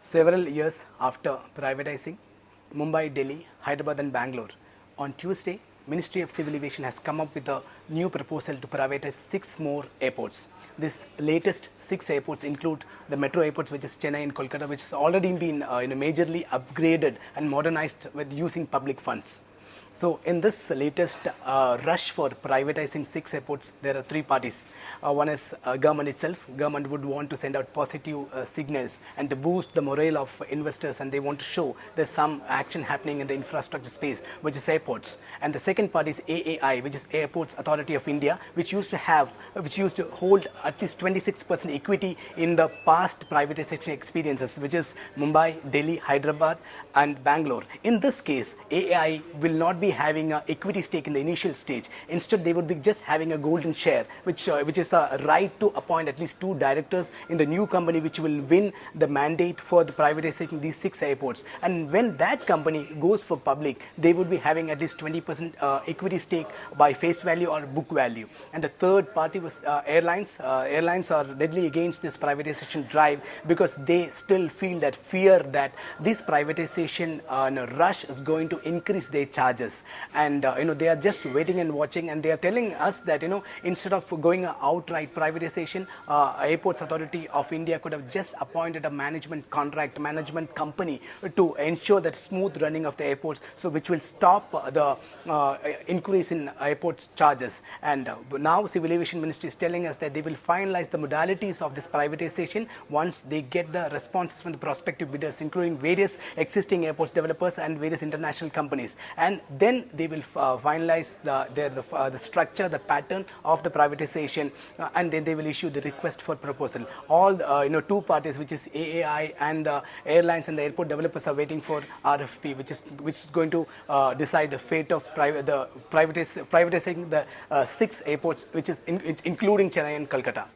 Several years after privatizing Mumbai, Delhi, Hyderabad and Bangalore, on Tuesday, Ministry of Civil Aviation has come up with a new proposal to privatize 6 more airports. This latest 6 airports include the metro airports, which is Chennai and Kolkata, which has already been majorly upgraded and modernized with using public funds. So, in this latest rush for privatizing 6 airports, there are 3 parties. One is government itself. Government would want to send out positive signals and to boost the morale of investors, and they want to show there's some action happening in the infrastructure space, which is airports. And the second part is AAI, which is Airports Authority of India, which used to hold at least 26% equity in the past privatization experiences, which is Mumbai, Delhi, Hyderabad, and Bangalore. In this case, AAI will not be having an equity stake in the initial stage. Instead, they would be just having a golden share, which is a right to appoint at least 2 directors in the new company, which will win the mandate for the privatization of these 6 airports. And when that company goes for public, they would be having at least 20% equity stake by face value or book value. And the third party was airlines. Airlines are deadly against this privatization drive because they still feel that fear that this privatization rush is going to increase their charges. And they are just waiting and watching, and they are telling us that instead of going outright privatization, Airports Authority of India could have just appointed a management company to ensure that smooth running of the airports, so which will stop the increase in airports charges. And now Civil Aviation Ministry is telling us that they will finalize the modalities of this privatization once they get the responses from the prospective bidders, including various existing airports developers and various international companies. And then they will finalize the structure, the pattern of the privatization, and then they will issue the request for proposal. All 2 parties, which is AAI and the airlines and the airport developers, are waiting for RFP, which is going to decide the fate of privatizing the 6 airports, which is including Chennai and Kolkata.